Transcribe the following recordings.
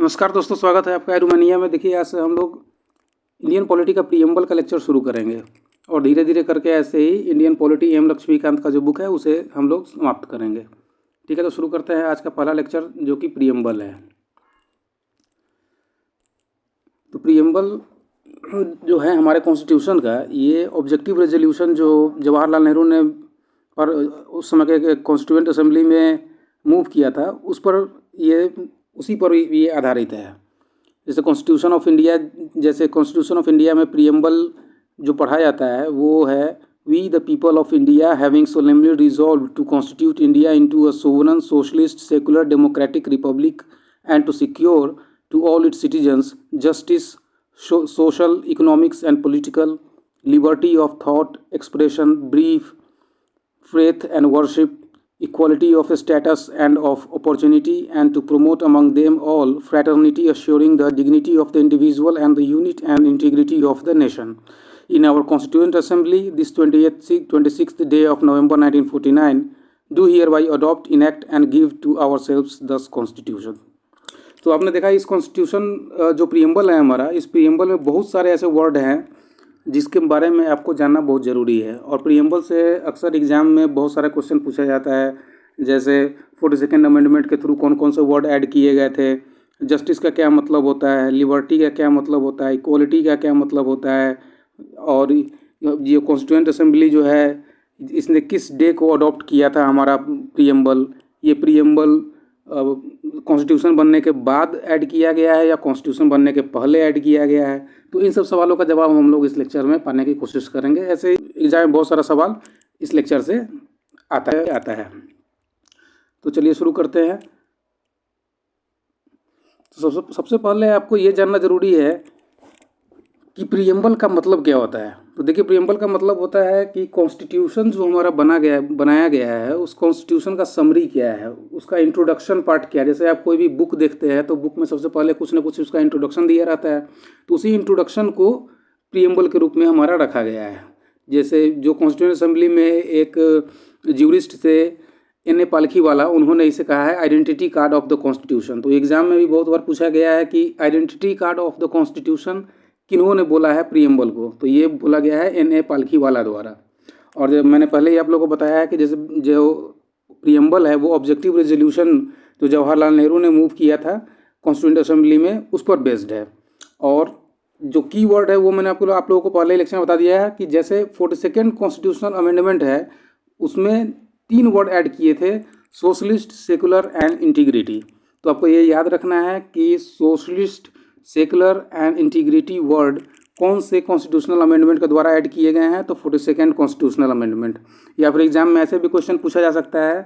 नमस्कार दोस्तों, स्वागत है आपका रोमानिया में। देखिए, आज से हम लोग इंडियन पॉलिटी का प्रीएम्बल का लेक्चर शुरू करेंगे और धीरे धीरे करके ऐसे ही इंडियन पॉलिटी एम लक्ष्मीकांत का जो बुक है उसे हम लोग समाप्त करेंगे। ठीक है, तो शुरू करते हैं आज का पहला लेक्चर जो कि प्रीएम्बल है। तो प्रीएम्बल जो है हमारे कॉन्स्टिट्यूशन का, ये ऑब्जेक्टिव रेजोल्यूशन जो जवाहरलाल नेहरू ने और उस समय के कॉन्स्टिट्यूएंट असेंबली में मूव किया था, उस पर ये उसी पर ये आधारित है। जैसे कॉन्स्टिट्यूशन ऑफ इंडिया, जैसे कॉन्स्टिट्यूशन ऑफ इंडिया में प्रीएम्बल जो पढ़ा जाता है वो है, we the people of India having solemnly resolve to constitute India into a sovereign socialist secular democratic republic and to secure to all its citizens justice, social, economics and political liberty of thought, expression, belief, faith and worship, equality of status and of opportunity, and to promote among them all fraternity, assuring the dignity of the individual and the unity and integrity of the nation. In our Constituent Assembly, this 26th day of November 1949, do hereby adopt, enact and give to ourselves thus Constitution. तो आपने देखा इस constitution जो preamble है हमारा, इस preamble में बहुत सारे ऐसे वर्ड हैं जिसके बारे में आपको जानना बहुत ज़रूरी है। और प्रीएम्बल से अक्सर एग्ज़ाम में बहुत सारा क्वेश्चन पूछा जाता है, जैसे 42nd अमेंडमेंट के थ्रू कौन कौन से वर्ड ऐड किए गए थे, जस्टिस का क्या मतलब होता है, लिबर्टी का क्या मतलब होता है, इक्वलिटी का क्या मतलब होता है, और ये कॉन्स्टिट्यूएंट असेंबली जो है इसने किस डे को अडॉप्ट किया था हमारा प्रीएम्बल, ये प्रीएम्बल कॉन्स्टिट्यूशन बनने के बाद ऐड किया गया है या कॉन्स्टिट्यूशन बनने के पहले ऐड किया गया है। तो इन सब सवालों का जवाब हम लोग इस लेक्चर में पाने की कोशिश करेंगे। ऐसे एग्जाम में बहुत सारा सवाल इस लेक्चर से आता है। तो चलिए शुरू करते हैं। तो सबसे पहले आपको ये जानना ज़रूरी है कि प्रीएम्बल का मतलब क्या होता है। तो देखिए, प्रीएम्बल का मतलब होता है कि कॉन्स्टिट्यूशन जो हमारा बनाया गया है उस कॉन्स्टिट्यूशन का समरी क्या है, उसका इंट्रोडक्शन पार्ट क्या है। जैसे आप कोई भी बुक देखते हैं तो बुक में सबसे पहले कुछ ना कुछ उसका इंट्रोडक्शन दिया रहता है, तो उसी इंट्रोडक्शन को प्रीएम्बल के रूप में हमारा रखा गया है। जैसे जो कॉन्स्टिट्यूएंट असेंबली में एक ज्यूरिस्ट थे N.A. पालखीवाला, उन्होंने इसे कहा है identity card of the constitution. तो एग्जाम में भी बहुत बार पूछा गया है कि identity card of the constitution किन्होंने बोला है प्रीएम्बल को, तो ये बोला गया है N.A. पालखीवाला द्वारा। और जब मैंने पहले ही आप लोगों को बताया है कि जैसे जो प्रीएम्बल है वो ऑब्जेक्टिव रेजोल्यूशन जो जवाहरलाल नेहरू ने मूव किया था कॉन्स्टिट्यूएंट असेंबली में, उस पर बेस्ड है। और जो की वर्ड है वो मैंने आप लोगों को पहले इलेक्शन में बता दिया है कि जैसे 42nd कॉन्स्टिट्यूशनल अमेंडमेंट है उसमें 3 वर्ड ऐड किए थे, सोशलिस्ट, सेकुलर एंड इंटीग्रिटी। तो आपको ये याद रखना है कि socialist, secular and integrity word कौन से कॉन्स्टिट्यूशनल अमेंडमेंट के द्वारा ऐड किए गए हैं, तो 42nd कॉन्स्टिट्यूशनल अमेंडमेंट। या फिर एग्जाम में ऐसे भी क्वेश्चन पूछा जा सकता है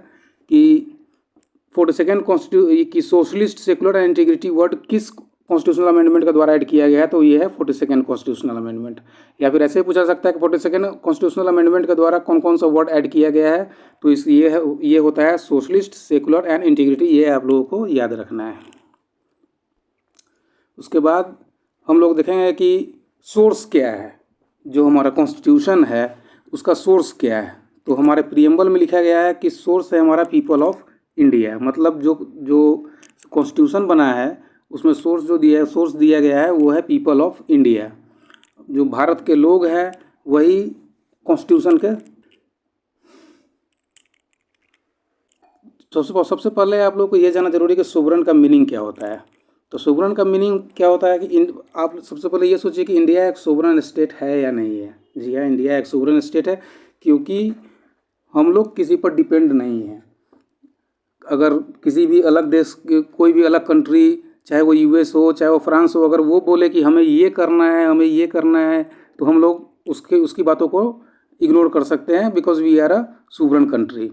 कि 42nd की socialist, secular and integrity word किस कॉन्स्टिट्यूशनल अमेंडमेंट के द्वारा ऐड किया गया है, तो ये है 42nd कॉन्स्टिट्यूशनल अमेंडमेंट। या फिर ऐसे पूछा सकता है कि 42nd कॉन्स्टिट्यूशनल अमेंडमेंट के द्वारा कौन कौन सा वर्ड ऐड किया गया है, तो ये होता है सोशलिस्ट, सेकुलर एंड इंटीग्रिटी। ये आप लोगों को याद रखना है। उसके बाद हम लोग देखेंगे कि सोर्स क्या है, जो हमारा कॉन्स्टिट्यूशन है उसका सोर्स क्या है। तो हमारे प्रीएम्बल में लिखा गया है कि सोर्स है हमारा पीपल ऑफ इंडिया। मतलब जो कॉन्स्टिट्यूशन बना है उसमें सोर्स दिया गया है वो है पीपल ऑफ इंडिया। जो भारत के लोग हैं वही कॉन्स्टिट्यूशन के। सबसे पहले आप लोग को ये जानना जरूरी है कि सोवरेन का मीनिंग क्या होता है। तो सोवरेन का मीनिंग क्या होता है कि आप सबसे पहले ये सोचिए कि इंडिया एक सोवरेन स्टेट है या नहीं है। जी हाँ, इंडिया एक सोवरेन स्टेट है, क्योंकि हम लोग किसी पर डिपेंड नहीं हैं। अगर किसी भी अलग देश, कोई भी अलग कंट्री, चाहे वो US हो चाहे वो फ्रांस हो, अगर वो बोले कि हमें ये करना है तो हम लोग उसकी बातों को इग्नोर कर सकते हैं, because we are a sovereign country.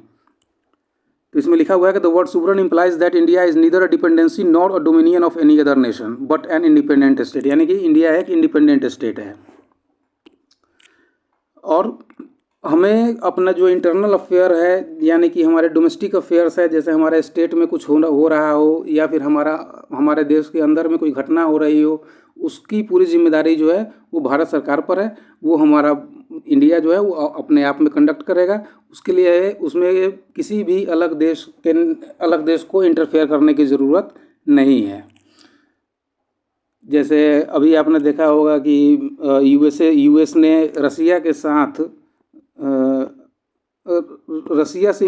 तो इसमें लिखा हुआ है कि the word sovereign implies that India is neither a dependency nor a dominion of any other nation but an independent state. यानी कि इंडिया एक इंडिपेंडेंट स्टेट है और हमें अपना जो इंटरनल अफेयर है, यानी कि हमारे डोमेस्टिक अफेयर्स है, जैसे हमारे स्टेट में कुछ हो रहा हो या फिर हमारे देश के अंदर में कोई घटना हो रही हो, उसकी पूरी जिम्मेदारी जो है वो भारत सरकार पर है। वो हमारा इंडिया जो है वो अपने आप में कंडक्ट करेगा। उसके लिए उसमें किसी भी अलग देश को इंटरफेयर करने की ज़रूरत नहीं है। जैसे अभी आपने देखा होगा कि यूएस ने रसिया के साथ रसिया से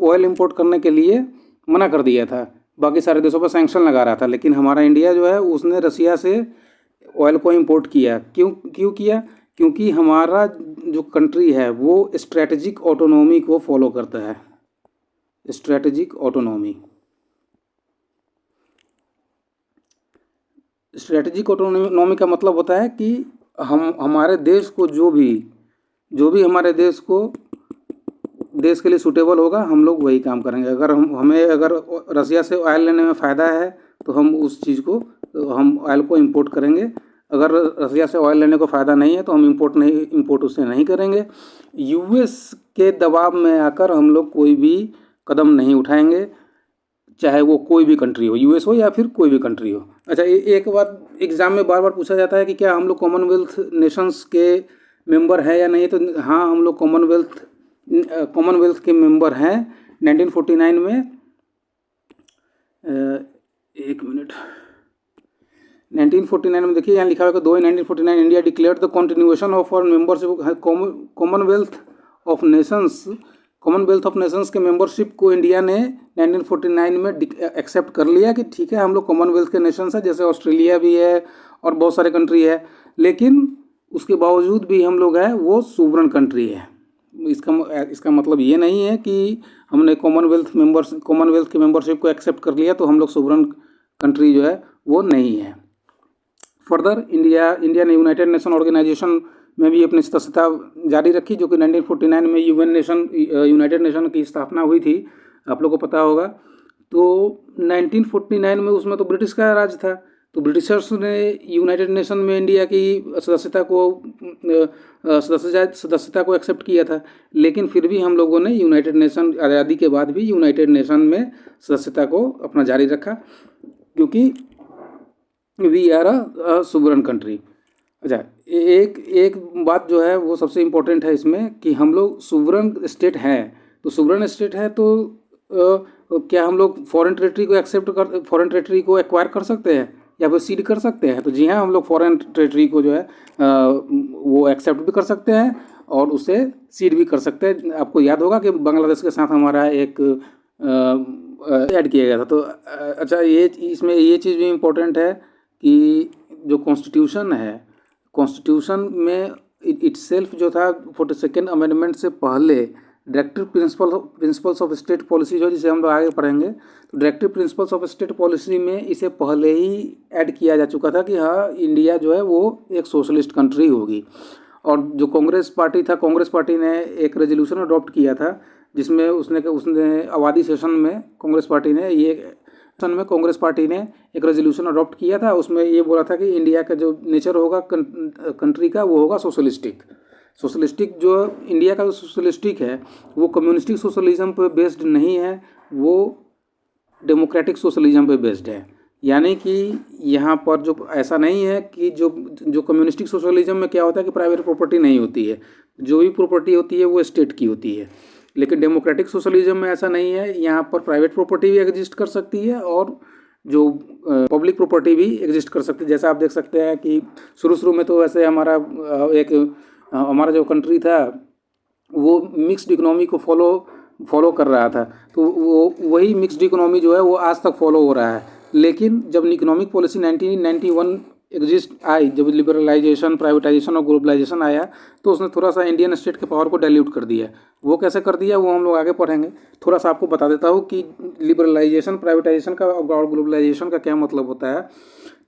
ऑयल इंपोर्ट करने के लिए मना कर दिया था, बाकी सारे देशों पर सैंक्शन लगा रहा था, लेकिन हमारा इंडिया जो है उसने रसिया से ऑयल को इंपोर्ट किया। क्यों किया? क्योंकि हमारा जो कंट्री है वो स्ट्रेटजिक ऑटोनॉमी को फॉलो करता है। स्ट्रेटजिक ऑटोनॉमी का मतलब होता है कि हम हमारे देश को जो भी हमारे देश के लिए सूटेबल होगा हम लोग वही काम करेंगे। अगर रसिया से ऑयल लेने में फ़ायदा है तो हम हम ऑयल को इंपोर्ट करेंगे। अगर रसिया से ऑयल लेने को फ़ायदा नहीं है तो हम इंपोर्ट उससे नहीं करेंगे। यूएस के दबाव में आकर हम लोग कोई भी कदम नहीं उठाएंगे, चाहे वो कोई भी कंट्री हो, यूएस हो या फिर कोई भी कंट्री हो। अच्छा, एक बात एग्ज़ाम में बार बार पूछा जाता है कि क्या हम लोग कॉमनवेल्थ नेशंस के मेंबर हैं या नहीं। तो हाँ, हम लोग कॉमनवेल्थ के मेंबर हैं। 1949 में 1949 में देखिए यहाँ लिखा हुआ है कि 1949 India declared the continuation of our membership commonwealth of nations के मेंबरशिप को इंडिया ने 1949 में एक्सेप्ट कर लिया कि ठीक है हम लोग कॉमनवेल्थ के नेशंस है, जैसे ऑस्ट्रेलिया भी है और बहुत सारे कंट्री है, लेकिन उसके बावजूद भी हम लोग है वो सोवरेन कंट्री है। इसका मतलब ये नहीं है कि हमने कॉमनवेल्थ के मेंबरशिप को एक्सेप्ट कर लिया तो हम लोग सोवरेन कंट्री जो है वो नहीं है। फर्दर इंडिया ने यूनाइटेड नेशन ऑर्गेनाइजेशन में भी अपनी सदस्यता जारी रखी, जो कि 1949 में यूनाइटेड नेशन की स्थापना हुई थी, आप लोगों को पता होगा। तो 1949 में उसमें तो ब्रिटिश का राज था, तो ब्रिटिशर्स ने यूनाइटेड नेशन में इंडिया की सदस्यता को एक्सेप्ट किया था, लेकिन फिर भी हम लोगों ने यूनाइटेड नेशन आज़ादी के बाद भी यूनाइटेड नेशन में सदस्यता को अपना जारी रखा, क्योंकि we are a sovereign country. अच्छा, एक बात जो है वो सबसे इम्पोर्टेंट है इसमें कि हम लोग सोवरेन स्टेट हैं। तो सोवरेन स्टेट है तो क्या हम लोग फॉरेन टेरिटरी को एक्वायर कर सकते हैं या फिर सीड कर सकते हैं? तो जी हाँ, हम लोग फॉरेन टेरिटरी को जो है वो एक्सेप्ट भी कर सकते हैं और उसे सीड भी कर सकते हैं। आपको याद होगा कि बांग्लादेश के साथ हमारा एक ऐड किया गया था। तो अच्छा, इसमें ये चीज़ भी इम्पोर्टेंट है कि जो कॉन्स्टिट्यूशन में इटसेल्फ जो था 42nd अमेंडमेंट से पहले directive principles of state policy जो, जिसे हम लोग आगे पढ़ेंगे, तो directive principles of state policy में इसे पहले ही ऐड किया जा चुका था कि हाँ, इंडिया जो है वो एक सोशलिस्ट कंट्री होगी। और जो कांग्रेस पार्टी ने एक रेजोल्यूशन अडॉप्ट किया था, जिसमें उसने आबादी सेशन में कांग्रेस पार्टी ने एक रेजोल्यूशन अडॉप्ट किया था। उसमें ये बोला था कि इंडिया का जो नेचर होगा कंट्री का वो होगा सोशलिस्टिक। जो इंडिया का जो सोशलिस्टिक है वो कम्युनिस्टिक सोशलिज्म पे बेस्ड नहीं है, वो डेमोक्रेटिक सोशलिज्म पे बेस्ड है। यानी कि यहाँ पर जो ऐसा नहीं है कि जो कम्युनिस्टिक सोशलिज्म में क्या होता है कि प्राइवेट प्रॉपर्टी नहीं होती है, जो भी प्रॉपर्टी होती है वो स्टेट की होती है। लेकिन डेमोक्रेटिक सोशलिज्म में ऐसा नहीं है, यहाँ पर प्राइवेट प्रॉपर्टी भी एग्जिस्ट कर सकती है और जो पब्लिक प्रॉपर्टी भी एग्जिस्ट कर सकती है। जैसा आप देख सकते हैं कि शुरू में तो वैसे हमारा जो कंट्री था वो मिक्स्ड इकोनॉमी को फॉलो कर रहा था, तो वही मिक्स्ड इकोनॉमी जो है वो आज तक फॉलो हो रहा है। लेकिन जब इकोनॉमिक पॉलिसी 1991 जब लिबरलाइजेशन, प्राइवेटाइजेशन और ग्लोबलाइजेशन आया, तो उसने थोड़ा सा इंडियन स्टेट के पावर को डाइल्यूट कर दिया। वो कैसे कर दिया वो हम लोग आगे पढ़ेंगे। थोड़ा सा आपको बता देता हूँ कि लिबरलाइजेशन, प्राइवेटाइजेशन का और ग्लोबलाइजेशन का क्या मतलब होता है।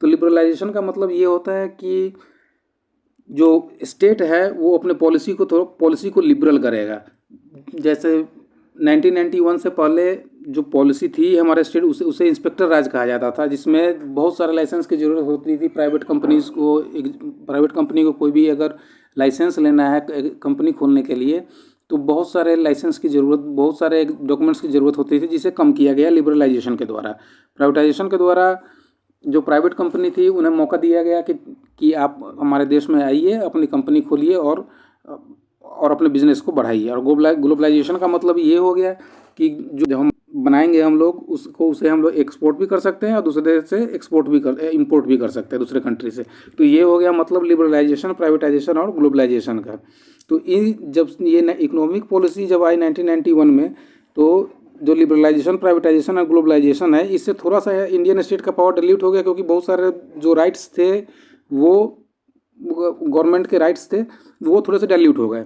तो लिबरलाइजेशन का मतलब ये होता है कि जो स्टेट है वो अपने पॉलिसी को लिबरल करेगा। जैसे 1991 से पहले जो पॉलिसी थी हमारे स्टेट, उसे इंस्पेक्टर राज कहा जाता था, जिसमें बहुत सारे लाइसेंस की ज़रूरत होती थी। प्राइवेट कंपनी को कोई भी अगर लाइसेंस लेना है कंपनी खोलने के लिए, तो बहुत सारे डॉक्यूमेंट्स की ज़रूरत होती थी, जिसे कम किया गया लिबरलाइजेशन के द्वारा। प्राइवेटाइजेशन के द्वारा जो प्राइवेट कंपनी थी उन्हें मौका दिया गया कि आप हमारे देश में आइए, अपनी कंपनी खोलिए और अपने बिजनेस को बढ़ाइए। और ग्लोबलाइजेशन का मतलब ये हो गया कि जो हम बनाएंगे हम लोग उसको, उसे हम लोग एक्सपोर्ट भी कर सकते हैं और दूसरे देश से इंपोर्ट भी कर सकते हैं दूसरे कंट्री से। तो ये हो गया मतलब लिबरलाइजेशन, प्राइवेटाइजेशन और ग्लोबलाइजेशन का। तो जब ये इकोनॉमिक पॉलिसी जब आई 1991 में, तो जो लिबरलाइजेशन, प्राइवेटाइजेशन और ग्लोबलाइजेशन है, इससे थोड़ा सा इंडियन स्टेट का पावर डिल्यूट हो गया, क्योंकि बहुत सारे जो राइट्स थे वो गवर्नमेंट के राइट्स थे वो थोड़े से डाइल्यूट हो गए।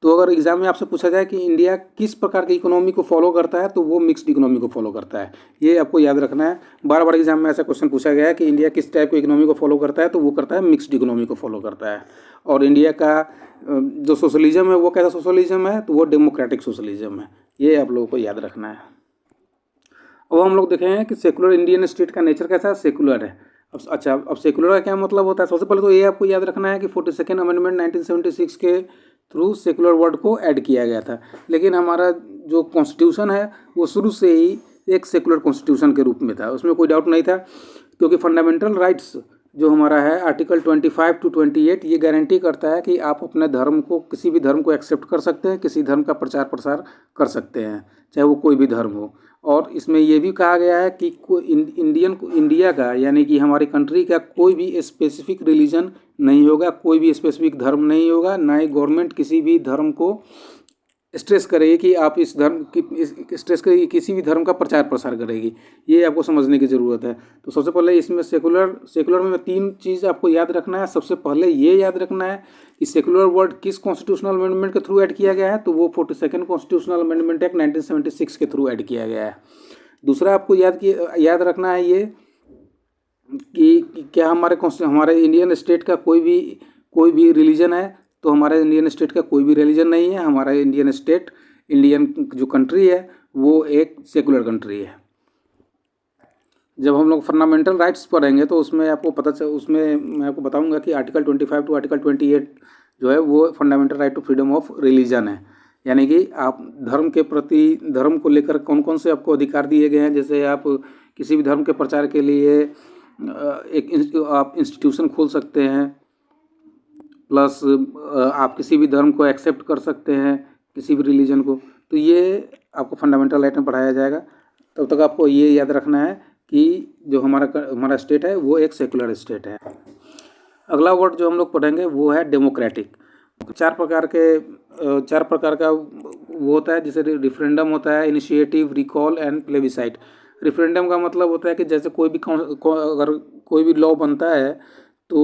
तो अगर एग्जाम में आपसे पूछा जाए कि इंडिया किस प्रकार की इकोनॉमी को फॉलो करता है, तो वो मिक्स्ड इकोनॉमी को फॉलो करता है। ये आपको याद रखना है। बार बार एग्जाम में ऐसा क्वेश्चन पूछा गया है कि इंडिया किस टाइप की इकोनॉमी को फॉलो करता है, तो वो करता है मिक्स्ड इकोनॉमी को फॉलो करता है। और इंडिया का जो सोशलिज्म है वो कैसा सोशलिज्म है, तो वो डेमोक्रेटिक सोशलिज्म है। ये आप लोगों को याद रखना है। अब हम लोग देखें कि सेकुलर इंडियन स्टेट का नेचर कैसा है, सेकुलर है। अब सेकुलर का क्या मतलब होता है? सबसे पहले तो ये आपको याद रखना है कि 42nd अमेंडमेंट 1976 के थ्रू सेकुलर वर्ड को ऐड किया गया था। लेकिन हमारा जो कॉन्स्टिट्यूशन है वो शुरू से ही एक सेकुलर कॉन्स्टिट्यूशन के रूप में था, उसमें कोई डाउट नहीं था। क्योंकि फंडामेंटल राइट्स जो हमारा है आर्टिकल 25 to 28 ये गारंटी करता है कि आप अपने धर्म को, किसी भी धर्म को एक्सेप्ट कर सकते हैं, किसी धर्म का प्रचार प्रसार कर सकते हैं, चाहे वो कोई भी धर्म हो। और इसमें ये भी कहा गया है कि इंडिया का, यानी कि हमारी कंट्री का कोई भी स्पेसिफिक रिलीजन नहीं होगा, कोई भी स्पेसिफिक धर्म नहीं होगा, ना ही गवर्नमेंट किसी भी धर्म को स्ट्रेस करेगी कि आप इस धर्म की स्ट्रेस करेगी, किसी भी धर्म का प्रचार प्रसार करेगी। ये आपको समझने की ज़रूरत है। तो सबसे पहले इसमें सेकुलर में 3 चीज़ आपको याद रखना है। सबसे पहले ये याद रखना है कि सेकुलर वर्ड किस कॉन्स्टिट्यूशनल अमेंडमेंट के थ्रू ऐड किया गया है, तो वो 42nd कॉन्स्टिट्यूशनल अमेंडमेंट एक्ट 1976 के थ्रू ऐड किया गया है। दूसरा आपको याद रखना है ये कि क्या हमारे इंडियन स्टेट का कोई भी रिलीजन है, तो हमारे इंडियन स्टेट का कोई भी रिलीजन नहीं है। हमारा इंडियन जो कंट्री है वो एक सेकुलर कंट्री है। जब हम लोग फंडामेंटल राइट्स पढ़ेंगे तो उसमें उसमें मैं आपको बताऊंगा कि आर्टिकल 25 to आर्टिकल 28 जो है वो fundamental right to freedom of religion है। यानी कि आप धर्म को लेकर कौन कौन से आपको अधिकार दिए गए हैं। जैसे आप किसी भी धर्म के प्रचार के लिए आप इंस्टीट्यूशन खोल सकते हैं, प्लस आप किसी भी धर्म को एक्सेप्ट कर सकते हैं, किसी भी रिलीजन को। तो ये आपको फंडामेंटल राइट में पढ़ाया जाएगा। तब तक आपको ये याद रखना है कि जो हमारा स्टेट है वो एक सेकुलर स्टेट है। अगला वर्ड जो हम लोग पढ़ेंगे वो है डेमोक्रेटिक। 4 प्रकार का वो होता है, जैसे रेफरेंडम होता है, initiative, recall and plebiscite. Referendum का मतलब होता है कि जैसे अगर कोई भी लॉ बनता है तो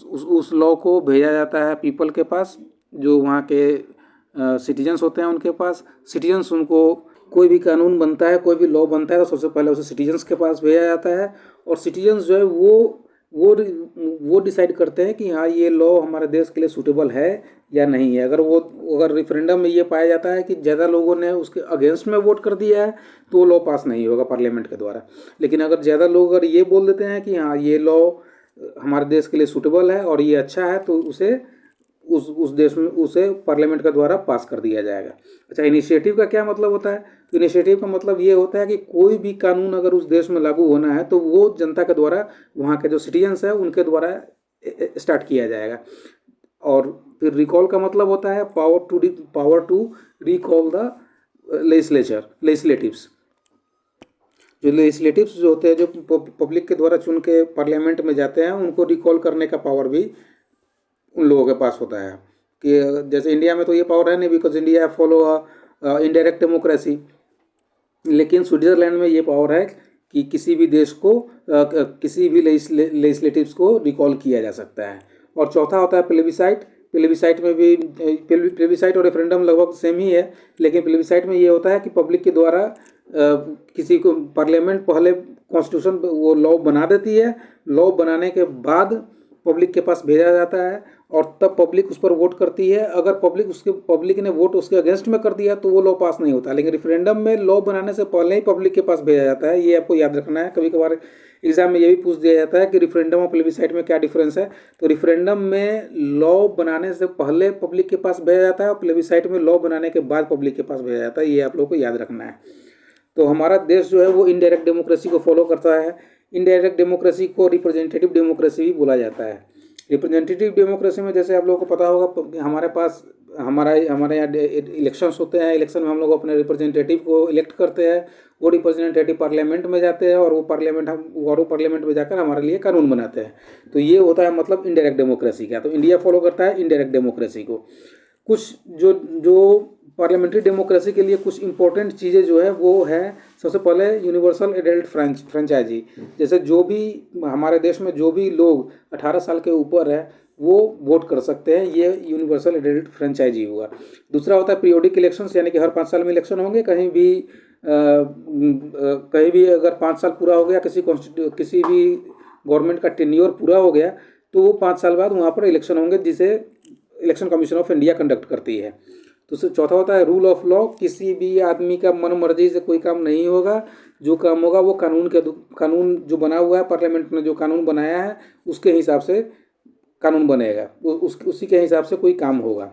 उस लॉ को भेजा जाता है पीपल के पास, जो वहाँ के सिटीजन्स होते हैं उनके पास। सिटीजन्स उनको, कोई भी कानून बनता है, कोई भी लॉ बनता है तो सबसे पहले उसे सिटीजन्स के पास भेजा जाता है। और सिटीजन्स जो है वो डिसाइड करते हैं कि हाँ ये लॉ हमारे देश के लिए सूटेबल है या नहीं है। अगर रेफरेंडम में ये पाया जाता है कि ज़्यादा लोगों ने उसके अगेंस्ट में वोट कर दिया है तो वो लॉ पास नहीं होगा पार्लियामेंट के द्वारा। लेकिन अगर ज़्यादा लोग अगर ये बोल देते हैं कि हाँ ये लॉ हमारे देश के लिए सूटेबल है और ये अच्छा है, तो उस देश में उसे पार्लियामेंट के द्वारा पास कर दिया जाएगा। अच्छा, इनिशिएटिव का क्या मतलब होता है? तो इनिशिएटिव का मतलब ये होता है कि कोई भी कानून अगर उस देश में लागू होना है तो वो जनता के द्वारा, वहाँ के जो सिटीजन्स हैं उनके द्वारा स्टार्ट किया जाएगा। और फिर रिकॉल का मतलब होता है पावर टू रिकॉल द लेजिस्लेटिव्स। जो लेजिस्लेटिव्स जो होते हैं, जो पब्लिक के द्वारा चुन के पार्लियामेंट में जाते हैं, उनको रिकॉल करने का पावर भी उन लोगों के पास होता है। कि जैसे इंडिया में तो ये पावर है नहीं, because India follow indirect democracy. लेकिन स्विट्जरलैंड में ये पावर है कि किसी भी देश को किसी भी लेजिस्लेटिव्स को रिकॉल किया जा सकता है। और चौथा होता है प्लेबिसाइट। प्लेबिसाइट में भी प्लेबिसाइट और रेफरेंडम लगभग सेम ही है, लेकिन प्लेबिसाइट में ये होता है कि पब्लिक के द्वारा किसी को, पार्लियामेंट पहले कॉन्स्टिट्यूशन वो लॉ बना देती है, लॉ बनाने के बाद पब्लिक के पास भेजा जाता है और तब पब्लिक उस पर वोट करती है। अगर पब्लिक ने वोट उसके अगेंस्ट में कर दिया तो वो लॉ पास नहीं होता। लेकिन रेफरेंडम में लॉ बनाने से पहले ही पब्लिक के पास भेजा जाता है। ये आपको याद रखना है। कभी कभार एग्जाम में ये भी पूछ दिया जाता है कि रेफरेंडम और प्लेबिसाइट में क्या डिफरेंस है। तो रेफरेंडम में लॉ बनाने से पहले पब्लिक के पास भेजा जाता है और प्लेबिसाइट में लॉ बनाने के बाद पब्लिक के पास भेजा जाता है। ये आप लोग को याद रखना है। तो हमारा देश जो है वो इनडायरेक्ट डेमोक्रेसी को फॉलो करता है। इनडायरेक्ट डेमोक्रेसी को रिप्रेजेंटेटिव डेमोक्रेसी भी बोला जाता है। रिप्रेजेंटेटिव डेमोक्रेसी में जैसे आप लोगों को पता होगा, हमारे पास हमारा हमारे यहाँ इलेक्शंस होते हैं, इलेक्शन में हम लोग अपने रिप्रेजेंटेटिव को इलेक्ट करते हैं, वो रिप्रेजेंटेटिव पार्लियामेंट में जाते हैं और वो पार्लियामेंट में जाकर हमारे लिए कानून बनाते हैं। तो ये होता है मतलब इनडायरेक्ट डेमोक्रेसी का। तो इंडिया फॉलो करता है इनडायरेक्ट डेमोक्रेसी को। कुछ जो जो पार्लियामेंट्री डेमोक्रेसी के लिए कुछ इंपॉर्टेंट चीज़ें जो है वो है, सबसे पहले यूनिवर्सल एडल्ट फ्रेंचाइजी। जैसे जो भी हमारे देश में जो भी लोग 18 साल के ऊपर है वो वोट कर सकते हैं, ये यूनिवर्सल एडल्ट फ्रेंचाइजी हुआ। दूसरा होता है पीरियोडिक इलेक्शंस, यानी कि हर 5 साल में इलेक्शन होंगे। कहीं भी अगर 5 साल पूरा हो गया, किसी भी गवर्नमेंट का टेन्योर पूरा हो गया, तो वो 5 साल बाद वहाँ पर इलेक्शन होंगे, जिसे election commission of India conduct करती है। तो चौथा होता है रूल ऑफ लॉ। किसी भी आदमी का मन मर्जी से कोई काम नहीं होगा, जो काम होगा वो कानून जो बना हुआ है, पार्लियामेंट ने जो कानून बनाया है उसके हिसाब से कानून बनेगा, उसी के हिसाब से कोई काम होगा।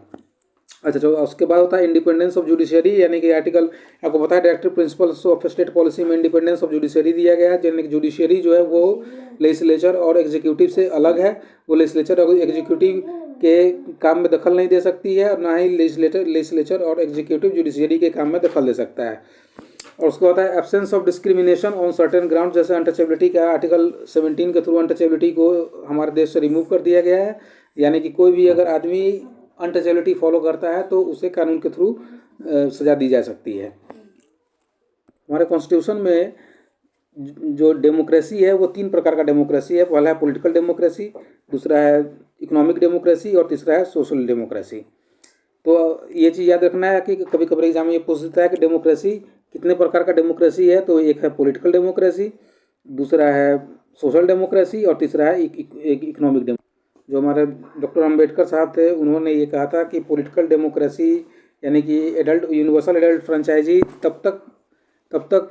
अच्छा, तो उसके बाद होता है इंडिपेंडेंस ऑफ जुडिशरी, यानी कि आर्टिकल आपको पता है directive principles of state policy में इंडिपेंडेंस ऑफ जुडिशरी दिया गया है। यानी कि जुडिशरी जो है वो लेजिस्लेचर और एग्जीक्यूटिव से अलग है। वो लेजिस्लेचर और एग्जीक्यूटिव के काम में दखल नहीं दे सकती है, और ना ही लेजिस्लेचर और एग्जीक्यूटिव जुडिशरी के काम में दखल दे सकता है। और उसके बाद है absence of discrimination on certain ground, जैसे अनटचेबिलिटी का आर्टिकल 17 के थ्रू अनटचेबिलिटी को हमारे देश से रिमूव कर दिया गया है। यानी कि कोई भी अगर आदमी अनटचेबिलिटी फॉलो करता है तो उसे कानून के थ्रू सज़ा दी जा सकती है। हमारे कॉन्स्टिट्यूशन में जो डेमोक्रेसी है वो 3 प्रकार का डेमोक्रेसी है। पहला है पॉलिटिकल डेमोक्रेसी, दूसरा है इकोनॉमिक डेमोक्रेसी और तीसरा है सोशल डेमोक्रेसी। तो ये चीज़ याद रखना है कि कभी कभी एग्जाम में ये पूछ देता है कि डेमोक्रेसी कितने प्रकार का डेमोक्रेसी है। तो एक है पॉलिटिकल डेमोक्रेसी, दूसरा है सोशल डेमोक्रेसी और तीसरा है इकोनॉमिक डेमोक्रेसी। जो हमारे डॉक्टर अम्बेडकर साहब थे, उन्होंने ये कहा था कि पॉलिटिकल डेमोक्रेसी यानी कि यूनिवर्सल एडल्ट फ्रेंचाइजी तब तक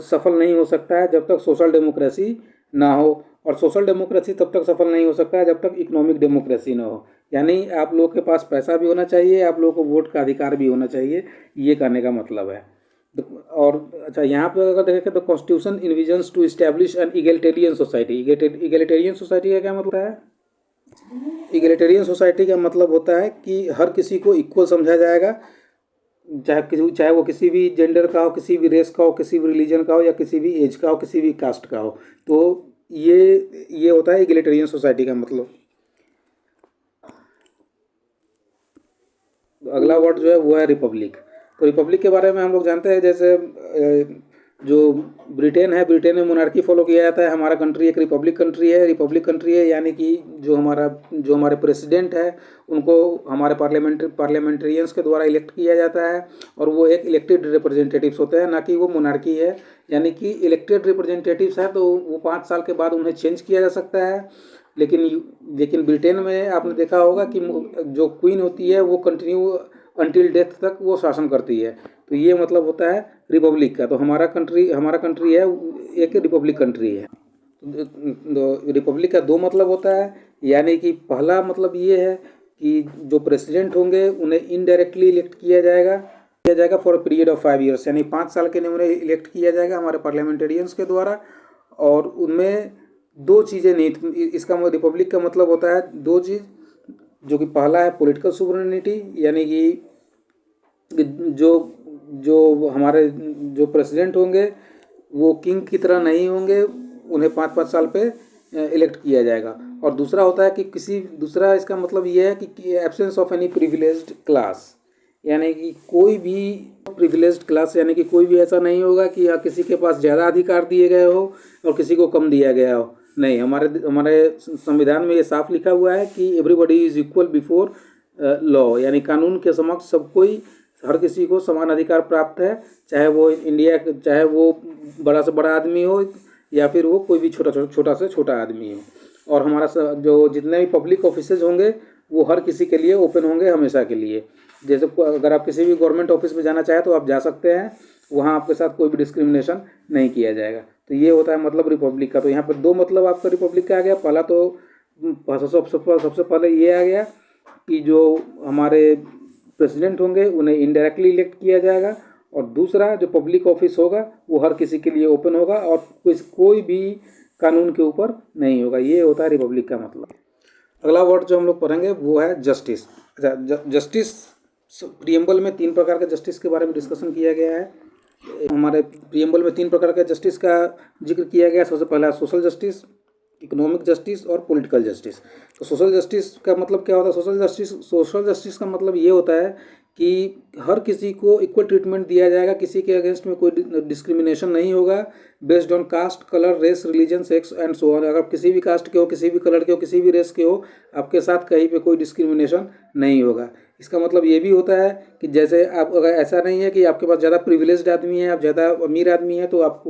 सफल नहीं हो सकता है जब तक सोशल डेमोक्रेसी ना हो, और सोशल डेमोक्रेसी तब तक सफल नहीं हो सकता है जब तक इकोनॉमिक डेमोक्रेसी ना हो। यानी आप लोगों के पास पैसा भी होना चाहिए, आप लोगों को वोट का अधिकार भी होना चाहिए, ये कहने का मतलब है। और अच्छा, यहाँ पर अगर देखें तो constitution envisions to establish an egalitarian society. Egalitarian society का क्या मतलब है? इगैलिटेरियन सोसाइटी का मतलब होता है कि हर किसी को इक्वल समझा जाएगा, चाहे वो किसी भी जेंडर का हो, किसी भी रेस का हो, किसी भी रिलीजन का हो, या किसी भी एज का हो, किसी भी कास्ट का हो। तो ये होता है इगैलिटेरियन सोसाइटी का मतलब। अगला वर्ड जो है वो है रिपब्लिक। तो रिपब्लिक के बारे में हम लोग जानते हैं, जैसे जो ब्रिटेन है, ब्रिटेन में मोनार्की फॉलो किया जाता है। हमारा कंट्री एक रिपब्लिक कंट्री है। रिपब्लिक कंट्री है यानी कि जो हमारे प्रेसिडेंट है उनको हमारे पार्लियामेंटेरियंस के द्वारा इलेक्ट किया जाता है, और वो एक इलेक्टेड रिप्रेजेंटेटिव्स होते हैं, ना कि वो मोनार्की है। यानी कि इलेक्टेड रिप्रेजेंटेटिव्स है तो वो 5 साल के बाद उन्हें चेंज किया जा सकता है। लेकिन ब्रिटेन में आपने देखा होगा कि जो क्वीन होती है वो कंटिन्यू अंटिल डेथ तक वो शासन करती है। तो ये मतलब होता है रिपब्लिक का। तो हमारा कंट्री है एक रिपब्लिक कंट्री है। तो रिपब्लिक का 2 मतलब होता है, यानी कि पहला मतलब ये है कि जो प्रेसिडेंट होंगे उन्हें इनडायरेक्टली इलेक्ट किया जाएगा for a period of 5 years, यानी 5 साल के लिए उन्हें इलेक्ट किया जाएगा हमारे पार्लियामेंटेरियंस के द्वारा। और उनमें 2 चीज़ें नहीं, इसका रिपब्लिक का मतलब होता है 2 चीज़, जो कि पहला है पॉलिटिकल सुवरेनिटी, यानी कि जो हमारे जो प्रेसिडेंट होंगे वो किंग की तरह नहीं होंगे, उन्हें 5-5 साल पे इलेक्ट किया जाएगा। और दूसरा होता है कि दूसरा इसका मतलब ये है कि absence of any privileged class, यानी कि कोई भी प्रिविलेज्ड क्लास, यानी कि कोई भी ऐसा नहीं होगा कि किसी के पास ज़्यादा अधिकार दिए गए हो और किसी को कम दिया गया हो। नहीं, हमारे संविधान में ये साफ लिखा हुआ है कि everybody is equal before law, यानी कानून के समक्ष हर किसी को समान अधिकार प्राप्त है, चाहे वो बड़ा से बड़ा आदमी हो या फिर वो कोई भी छोटा से छोटा आदमी हो। और हमारा जो जितने भी पब्लिक ऑफिसेज होंगे वो हर किसी के लिए ओपन होंगे हमेशा के लिए। जैसे अगर आप किसी भी गवर्नमेंट ऑफिस में जाना चाहें तो आप जा सकते हैं, वहाँ आपके साथ कोई भी डिस्क्रिमिनेशन नहीं किया जाएगा। तो ये होता है मतलब रिपब्लिक का। तो यहाँ पर 2 मतलब आपका रिपब्लिक का आ गया। पहला तो सबसे पहले ये आ गया कि जो हमारे प्रेसिडेंट होंगे उन्हें इनडायरेक्टली इलेक्ट किया जाएगा, और दूसरा जो पब्लिक ऑफिस होगा वो हर किसी के लिए ओपन होगा और कोई भी कानून के ऊपर नहीं होगा। ये होता है रिपब्लिक का मतलब। अगला वर्ड जो हम लोग पढ़ेंगे वो है जस्टिस। अच्छा, जस्टिस प्रियम्बल में 3 प्रकार के जस्टिस के बारे में डिस्कशन किया गया है। हमारे प्रियम्बल में 3 प्रकार के जस्टिस का जिक्र किया गया है। सबसे पहला सोशल जस्टिस, इकोनॉमिक जस्टिस और पॉलिटिकल जस्टिस। तो सोशल जस्टिस का मतलब क्या होता है? सोशल जस्टिस का मतलब ये होता है कि हर किसी को इक्वल ट्रीटमेंट दिया जाएगा, किसी के अगेंस्ट में कोई डिस्क्रिमिनेशन नहीं होगा based on caste, colour, race, religion, sex and so on. अगर किसी भी कास्ट के हो, किसी भी कलर के हो, किसी भी रेस के हो, आपके साथ कहीं पे कोई डिस्क्रिमिनेशन नहीं होगा। इसका मतलब ये भी होता है कि जैसे आप, अगर ऐसा नहीं है कि आपके पास ज़्यादा प्रिविलेज्ड आदमी है, आप ज़्यादा अमीर आदमी है तो आप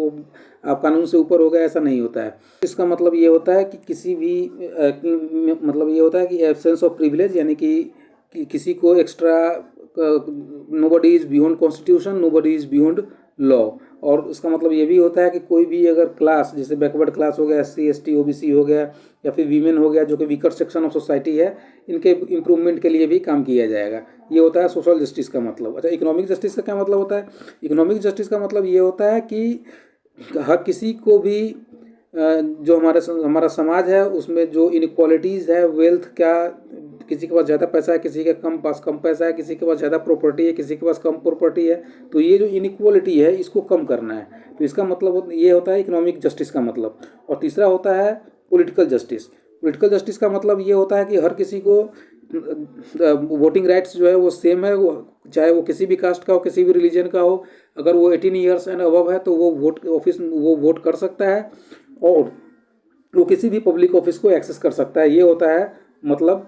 कानून से ऊपर हो गए, ऐसा नहीं होता है। इसका मतलब ये होता है कि किसी भी मतलब ये होता है कि एब्सेंस ऑफ प्रिविलेज, यानी कि किसी को extra, nobody is beyond constitution, nobody is beyond law. और इसका मतलब ये भी होता है कि कोई भी अगर क्लास, जैसे बैकवर्ड क्लास हो गया, SC ST OBC हो गया, या फिर वीमेन हो गया, जो कि वीकर सेक्शन ऑफ सोसाइटी है, इनके इम्प्रूवमेंट के लिए भी काम किया जाएगा। ये होता है सोशल जस्टिस का मतलब। अच्छा, इकोनॉमिक जस्टिस का क्या मतलब होता है? इकोनॉमिक जस्टिस का मतलब ये होता है कि हर किसी को भी जो हमारा समाज है उसमें जो इनक्वालिटीज़ है, वेल्थ का, किसी के पास ज़्यादा पैसा है, किसी के पास कम पैसा है, किसी के पास ज़्यादा प्रॉपर्टी है, किसी के पास कम प्रॉपर्टी है, तो ये जो इनक्वालिटी है इसको कम करना है। तो इसका मतलब ये होता है इकोनॉमिक जस्टिस का मतलब। और तीसरा होता है पॉलिटिकल जस्टिस। पॉलिटिकल जस्टिस का मतलब ये होता है कि हर किसी को वोटिंग राइट्स जो है वो सेम है, चाहे वो किसी भी कास्ट का हो, किसी भी रिलीजन का हो। अगर वो 18 ईयर्स एंड अबव है तो वो वोट कर सकता है, और वो किसी भी पब्लिक ऑफिस को एक्सेस कर सकता है। ये होता है मतलब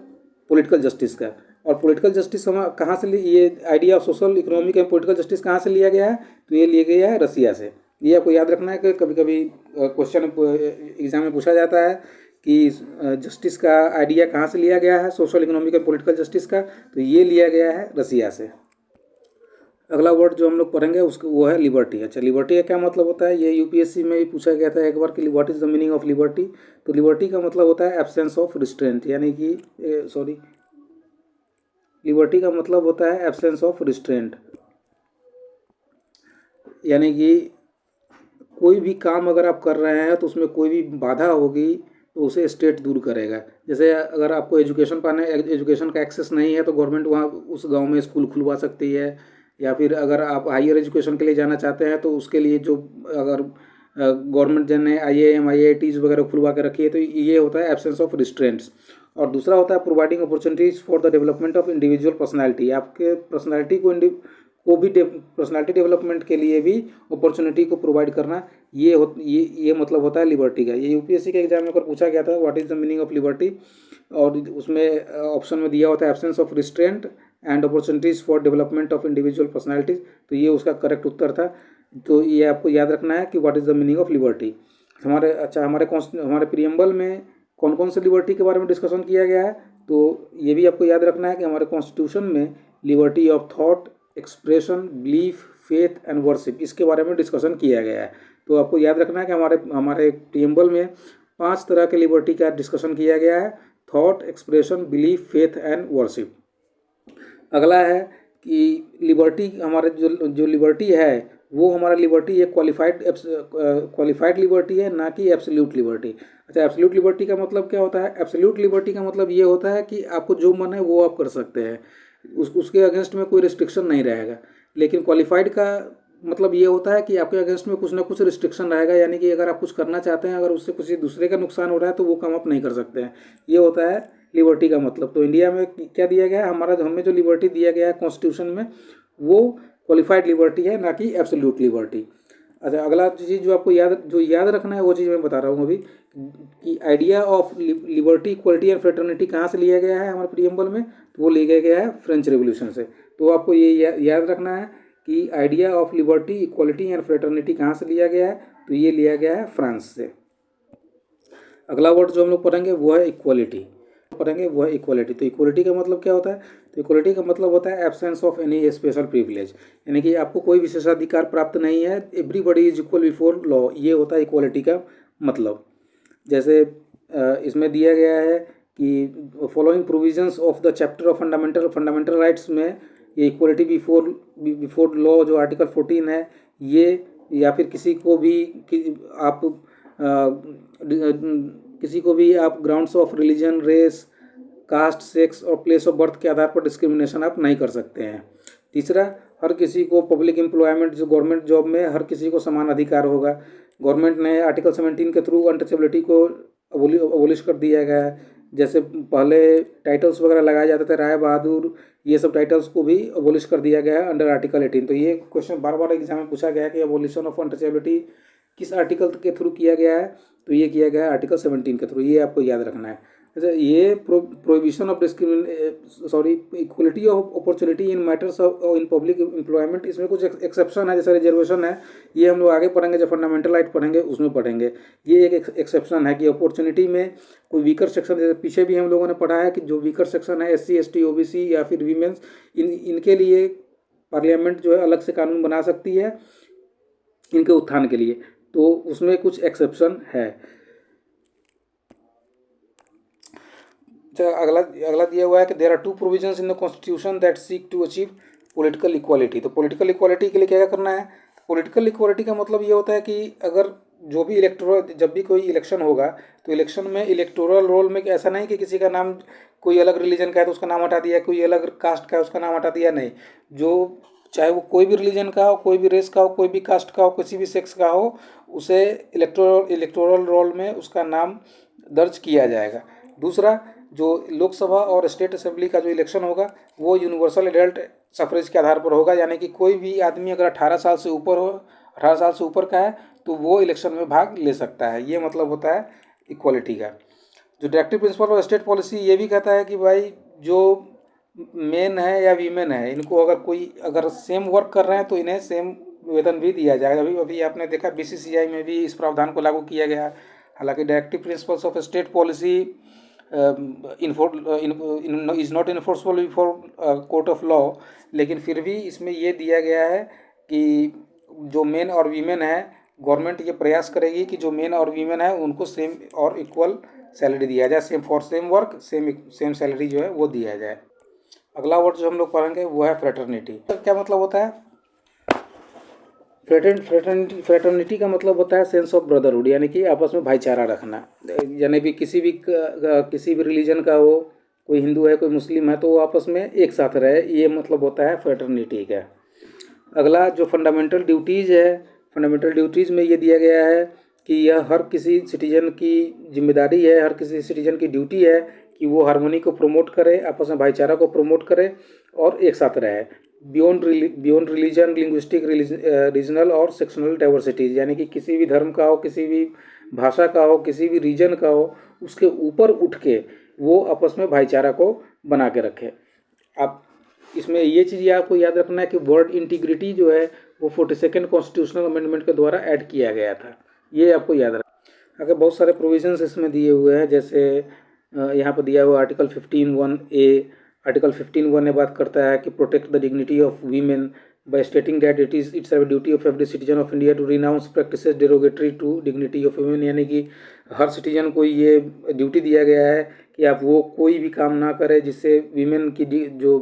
पॉलिटिकल जस्टिस का। और पॉलिटिकल जस्टिस हम कहाँ से ये idea of social, economic and political justice कहाँ से लिया गया है? तो ये लिया गया है रसिया से। ये आपको याद रखना है कि कभी कभी क्वेश्चन एग्जाम में पूछा जाता है कि जस्टिस का आइडिया कहाँ से लिया गया है, social, economic and political justice का। तो ये लिया गया है रसिया से। अगला वर्ड जो हम लोग पढ़ेंगे उसको वो है लिबर्टी। अच्छा, लिबर्टी का क्या मतलब होता है? ये UPSC में भी पूछा गया था एक बार कि what is the meaning of liberty. तो लिबर्टी का मतलब होता है एब्सेंस ऑफ रिस्ट्रेंट, यानी कि लिबर्टी का मतलब होता है एब्सेंस ऑफ रिस्ट्रेंट, यानी कि कोई भी काम अगर आप कर रहे हैं तो उसमें कोई भी बाधा होगी तो उसे स्टेट दूर करेगा। जैसे अगर आपको एजुकेशन का एक्सेस नहीं है तो गवर्नमेंट वहाँ उस गांव में स्कूल खुलवा सकती है। या फिर अगर आप हायर एजुकेशन के लिए जाना चाहते हैं तो उसके लिए जो, अगर गवर्नमेंट ने IIM IITs वगैरह खुलवा के रखी है, तो ये होता है एब्सेंस ऑफ रिस्ट्रेंट्स। और दूसरा होता है providing opportunities for the development of individual personality. आपके पर्सनालिटी डेवलपमेंट के लिए भी अपॉर्चुनिटी को प्रोवाइड करना, ये मतलब होता है लिबर्टी का। ये UPSC के एग्जाम में अगर पूछा गया था what is the meaning of liberty, और उसमें ऑप्शन में दिया होता है absence of restraint and opportunities for development of individual personalities. तो ये उसका करेक्ट उत्तर था। तो ये आपको याद रखना है कि what is the meaning of liberty. हमारे प्रियम्बल में कौन कौन से लिबर्टी के बारे में डिस्कशन किया गया है? तो ये भी आपको याद रखना है कि हमारे कॉन्स्टिट्यूशन में liberty of thought, expression, belief, faith and worship, इसके बारे में डिस्कशन किया गया है। तो आपको याद रखना है कि हमारे प्रियम्बल में 5 तरह के लिबर्टी का डिस्कशन किया गया है: thought, expression, belief, faith and worship. अगला है कि लिबर्टी, हमारे जो लिबर्टी है वो हमारा लिबर्टी एक क्वालिफाइड लिबर्टी है, ना कि एब्सोल्यूट लिबर्टी। अच्छा, एब्सोल्यूट लिबर्टी का मतलब क्या होता है? एब्सोल्यूट लिबर्टी का मतलब ये होता है कि आपको जो मन है वो आप कर सकते हैं, उसके अगेंस्ट में कोई रिस्ट्रिक्शन नहीं रहेगा। लेकिन क्वालिफाइड का मतलब ये होता है कि आपके अगेंस्ट में कुछ ना कुछ रिस्ट्रिक्शन रहेगा, यानी कि अगर आप कुछ करना चाहते हैं, अगर उससे किसी दूसरे का नुकसान हो रहा है तो वो काम आप नहीं कर सकते हैं। ये होता है लिबर्टी का मतलब। तो इंडिया में क्या दिया गया है? हमें जो लिबर्टी दिया गया है कॉन्स्टिट्यूशन में, वो क्वालिफाइड लिबर्टी है, ना कि एब्सोल्यूट लिबर्टी। अच्छा, अगला चीज़ जो याद रखना है वो चीज़ मैं बता रहा हूँ अभी, कि idea of liberty, equality and fraternity कहाँ से लिया गया है हमारे प्रियम्बल में? तो वो लिया गया है फ्रेंच रेवोल्यूशन से। तो आपको ये याद रखना है कि idea of liberty, equality and fraternity कहाँ से लिया गया है? तो ये लिया गया है फ्रांस से। अगला वर्ड जो हम लोग पढ़ेंगे वो है इक्वलिटी। वो है इक्वलिटी। तो इक्वलिटी का मतलब क्या होता है? तो इक्वलिटी का मतलब होता है absence of any special privilege, यानी कि आपको कोई विशेषाधिकार प्राप्त नहीं है, everybody is equal before law. ये होता है इक्वलिटी का मतलब। जैसे इसमें दिया गया है कि following provisions of the chapter of fundamental rights में ये इक्वलिटी बिफोर लॉ जो आर्टिकल 14 है, ये, या फिर किसी को भी किसी को भी आप grounds of religion, race, caste, sex और प्लेस ऑफ बर्थ के आधार पर डिस्क्रिमिनेशन आप नहीं कर सकते हैं। तीसरा, हर किसी को पब्लिक एम्प्लॉयमेंट, जो गवर्नमेंट जॉब में हर किसी को समान अधिकार होगा। गवर्नमेंट ने आर्टिकल 17 के थ्रू अनटचेबिलिटी को अबोलिश कर दिया गया है। जैसे पहले टाइटल्स वगैरह लगाए जाते थे, राय बहादुर, ये सब टाइटल्स को भी अबोलिश कर दिया गया है अंडर आर्टिकल 18। तो ये क्वेश्चन बार बार एग्जाम में पूछा गया है कि अबोलिशन ऑफ अनटचेबिलिटी किस आर्टिकल के थ्रू किया गया है, तो ये किया गया है आर्टिकल 17 के थ्रू, ये आपको याद रखना है। अच्छा, ये prohibition of equality of opportunity in matters of in public employment, इसमें कुछ एक्सेप्शन है, जैसे रिजर्वेशन है, ये हम लोग आगे पढ़ेंगे, जब फंडामेंटल राइट पढ़ेंगे उसमें पढ़ेंगे। ये एक एक्सेप्शन है कि अपॉर्चुनिटी में कोई वीकर सेक्शन, जैसे पीछे भी हम लोगों ने पढ़ा है कि जो वीकर सेक्शन है, SC ST OBC या फिर वीमेंस, इनके लिए पार्लियामेंट जो है अलग से कानून बना सकती है इनके उत्थान के लिए, तो उसमें कुछ एक्सेप्शन है। अगला दिया हुआ है कि there are 2 provisions in the constitution that seek to achieve political equality. तो पॉलिटिकल इक्वालिटी के लिए क्या करना है? पॉलिटिकल इक्वालिटी का मतलब ये होता है कि अगर जो भी जब भी कोई इलेक्शन होगा तो इलेक्शन में इलेक्टोरल रोल में ऐसा नहीं कि किसी का नाम कोई अलग रिलीजन का है तो उसका नाम हटा दिया, कोई अलग कास्ट का है उसका नाम हटा दिया, नहीं। जो चाहे वो कोई भी रिलीजन का हो, कोई भी रेस का हो, कोई भी कास्ट का हो, किसी भी सेक्स का हो, उसे इलेक्टोरल रोल में उसका नाम दर्ज किया जाएगा। दूसरा, जो लोकसभा और स्टेट असेंबली का जो इलेक्शन होगा वो यूनिवर्सल एडल्ट सफरेज के आधार पर होगा, यानी कि कोई भी आदमी अगर 18 साल से ऊपर हो, 18 साल से ऊपर का है तो वो इलेक्शन में भाग ले सकता है। ये मतलब होता है इक्वालिटी का। जो directive principle of state policy ये भी कहता है कि भाई जो मेन है या वीमेन है, इनको अगर सेम वर्क कर रहे हैं तो इन्हें सेम वेतन भी दिया जाएगा। अभी आपने देखा BCCI में भी इस प्रावधान को लागू किया गया। हालांकि directive principles of state policy is not enforceable before court of law, लेकिन फिर भी इसमें ये दिया गया है कि जो मेन और वीमेन है, गवर्नमेंट ये प्रयास करेगी कि जो मेन और वीमेन है उनको सेम और इक्वल सैलरी दिया जाए, same for same work same salary जो है वो दिया जाए। अगला वर्ड जो हम लोग पढ़ेंगे वो है फ्रेटर्निटी। क्या मतलब होता है? फ्रेटर्निटी का मतलब होता है सेंस ऑफ ब्रदरहुड, यानी कि आपस में भाईचारा रखना। यानी भी किसी भी रिलीजन का हो, कोई हिंदू है कोई मुस्लिम है, तो वो आपस में एक साथ रहे, ये मतलब होता है फ्रेटर्निटी का। अगला जो फंडामेंटल ड्यूटीज़ है, फंडामेंटल ड्यूटीज़ में ये दिया गया है कि यह हर किसी सिटीजन की जिम्मेदारी है, हर किसी सिटीजन की ड्यूटी है कि वो हार्मनी को प्रमोट करे, आपस में भाईचारा को प्रमोट करे और एक साथ रहे बियॉन्ड रिलीजन, लिंग्विस्टिक, रीजनल और सेक्शनल डाइवर्सिटीज़, यानी कि किसी भी धर्म का हो, किसी भी भाषा का हो, किसी भी रीजन का हो, उसके ऊपर उठ के वो आपस में भाईचारा को बना के रखे। आप इसमें ये चीज़ आपको याद रखना है कि वर्ड इंटीग्रिटी जो है वो 42nd कॉन्स्टिट्यूशनल अमेंडमेंट के द्वारा ऐड किया गया था, ये आपको याद रखना। अगर बहुत सारे प्रोविजंस इसमें दिए हुए हैं, जैसे यहाँ पर दिया हुआ आर्टिकल 15(1)(a), आर्टिकल 15(1) बात करता है कि protect the dignity of women by stating that it's a duty of every citizen of India to renounce practices derogatory to dignity of women, यानी कि हर सिटीजन को ये ड्यूटी दिया गया है कि आप वो कोई भी काम ना करें जिससे वीमेन की जो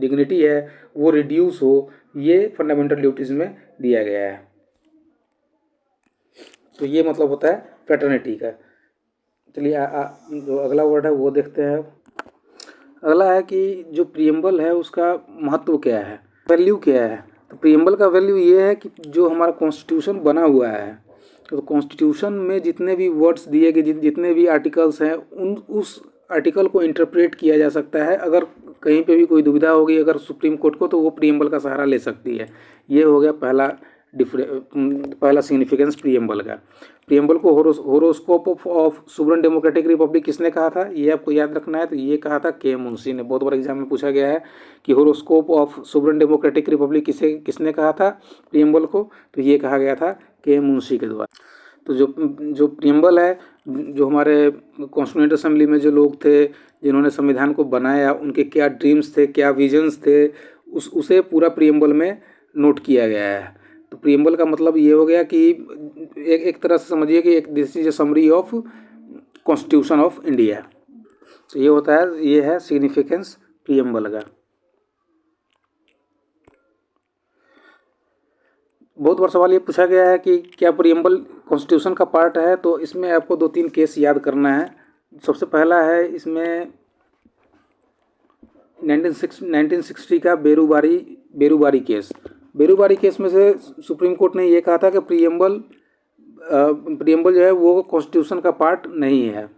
डिग्निटी है वो रिड्यूस हो, ये फंडामेंटल ड्यूटीज़ में दिया गया है। तो ये मतलब होता है फ्रेटर्निटी का। चलिए जो अगला वर्ड है वो देखते हैं। अगला है कि जो प्रीएम्बल है उसका महत्व क्या है, वैल्यू क्या है। तो प्रीएम्बल का वैल्यू ये है कि जो हमारा कॉन्स्टिट्यूशन बना हुआ है, तो कॉन्स्टिट्यूशन में जितने भी वर्ड्स दिए गए, जितने भी आर्टिकल्स हैं, उस आर्टिकल को इंटरप्रेट किया जा सकता है। अगर कहीं पे भी कोई दुविधा होगी अगर सुप्रीम कोर्ट को, तो वो प्रीएम्बल का सहारा ले सकती है। ये हो गया पहला सिग्निफिकेंस प्रीएम्बल का। प्रीएम्बल को horoscope of sovereign democratic Republic किसने कहा था, ये आपको याद रखना है। तो ये कहा था के मुंशी ने। बहुत बार एग्जाम में पूछा गया है कि horoscope of sovereign democratic Republic किसने कहा था प्रीएम्बल को, तो ये कहा गया था के मुंशी के द्वारा। तो जो प्रीएम्बल है, जो हमारे कॉन्स्टिट्यूएंट असेंबली में जो लोग थे जिन्होंने संविधान को बनाया, उनके क्या ड्रीम्स थे, क्या विजन्स थे, उसे पूरा प्रीएम्बल में नोट किया गया है। तो प्रीएम्बल का मतलब ये हो गया कि एक तरह से समझिए कि this is a summary of constitution of India. तो ये होता है, ये है सिग्निफिकेंस प्रीएम्बल का। बहुत बार सवाल ये पूछा गया है कि क्या प्रीएम्बल कॉन्स्टिट्यूशन का पार्ट है, तो इसमें आपको 2-3 केस याद करना है। सबसे पहला है, इसमें 1960 का बेरूबारी केस। बेरूबारी केस में से सुप्रीम कोर्ट ने ये कहा था कि प्रीएम्बल जो है वो कॉन्स्टिट्यूशन का पार्ट नहीं है।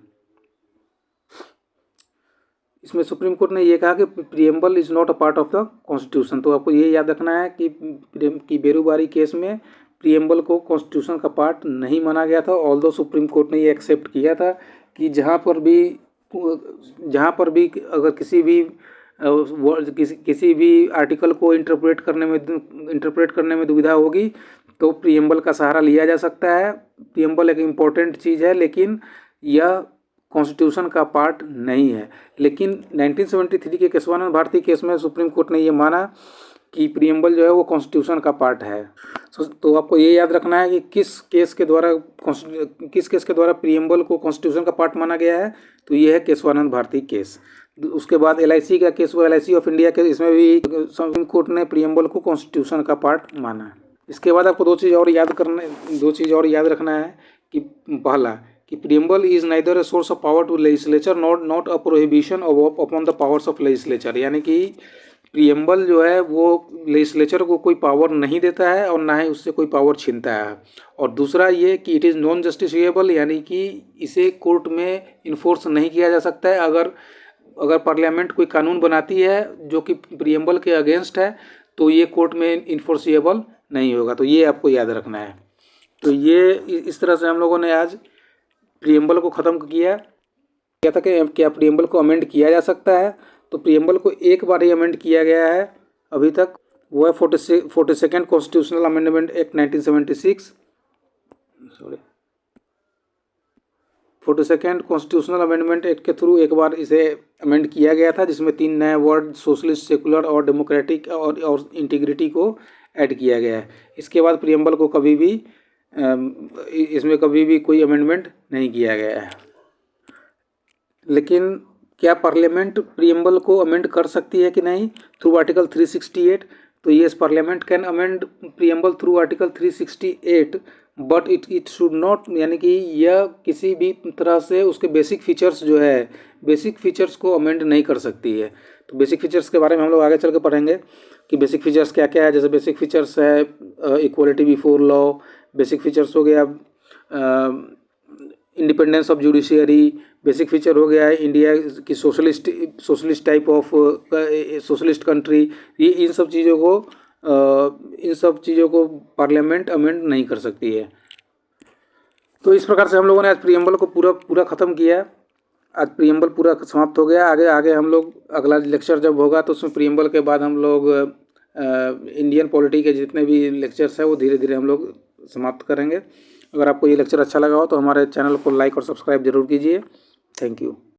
इसमें सुप्रीम कोर्ट ने ये कहा कि preamble is not a part of the constitution. तो आपको ये याद रखना है कि बेरूबारी केस में प्रीएम्बल को कॉन्स्टिट्यूशन का पार्ट नहीं माना गया था। ऑल्दो सुप्रीम कोर्ट ने ये एक्सेप्ट किया था कि जहाँ पर भी अगर किसी भी आर्टिकल को इंटरप्रेट करने में दुविधा होगी तो प्रीएम्बल का सहारा लिया जा सकता है। प्रीएम्बल एक इम्पॉर्टेंट चीज़ है, लेकिन यह कॉन्स्टिट्यूशन का पार्ट नहीं है। लेकिन 1973 के केशवानंद भारती केस में सुप्रीम कोर्ट ने ये माना कि प्रीएम्बल जो है वो कॉन्स्टिट्यूशन का पार्ट है। तो आपको ये याद रखना है कि किस केस के द्वारा प्रीएम्बल को कॉन्स्टिट्यूशन का पार्ट माना गया है। तो ये है केशवानंद भारती केस। उसके बाद LIC का केस हुआ, LIC ऑफ इंडिया केस। इसमें भी सुप्रीम कोर्ट ने प्रीएम्बल को कॉन्स्टिट्यूशन का पार्ट माना। इसके बाद आपको दो चीज़ और याद रखना है कि पहला कि preamble is neither a source of power to legislature not a prohibition upon the powers of legislature. यानी कि प्रीएम्बल जो है वो लेजिस्लेचर को कोई पावर नहीं देता है और ना ही उससे कोई पावर छीनता है। और दूसरा ये कि इट इज़ नॉन जस्टिसिएबल, यानी कि इसे कोर्ट में इन्फोर्स नहीं किया जा सकता है। अगर पार्लियामेंट कोई कानून बनाती है जो कि प्रीएम्बल के अगेंस्ट है तो ये कोर्ट में इन्फोर्सिएबल नहीं होगा। तो ये आपको याद रखना है। तो ये इस तरह से हम लोगों ने आज प्रीएम्बल को ख़त्म किया था कि क्या प्रीएम्बल को अमेंड किया जा सकता है। तो प्रीएम्बल को एक बार ही अमेंड किया गया है अभी तक, वो है 42nd constitutional amendment act 1976। 42nd constitutional amendment act के थ्रू एक बार इसे अमेंड किया गया था, जिसमें 3 नए वर्ड सोशलिस्ट, सेकुलर और डेमोक्रेटिक और इंटीग्रिटी को ऐड किया गया है। इसके बाद प्रीएम्बल को इसमें कभी भी कोई अमेंडमेंट नहीं किया गया है। लेकिन क्या पार्लियामेंट प्रीएम्बल को अमेंड कर सकती है कि नहीं? Through article 368। तो yes, parliament can amend preamble through article 368, but it should not, यानी कि यह किसी भी तरह से उसके बेसिक फीचर्स को अमेंड नहीं कर सकती है। तो बेसिक फीचर्स के बारे में हम लोग आगे चल के पढ़ेंगे कि बेसिक फीचर्स क्या क्या है। जैसे बेसिक फीचर्स है equality before law, basic features हो गया independence of judiciary, basic feature हो गया है इंडिया की socialist type of socialist country. ये इन सब चीज़ों को पार्लियामेंट अमेंड नहीं कर सकती है। तो इस प्रकार से हम लोगों ने आज प्रीएम्बल को पूरा ख़त्म किया। आज प्रीएम्बल पूरा समाप्त हो गया। आगे हम लोग अगला लेक्चर जब होगा तो उसमें प्रीएम्बल के बाद हम लोग इंडियन पॉलिटी के जितने भी लेक्चर्स हैं वो धीरे धीरे हम लोग समाप्त करेंगे। अगर आपको ये लेक्चर अच्छा लगा हो तो हमारे चैनल को लाइक और सब्सक्राइब जरूर कीजिए। Thank you.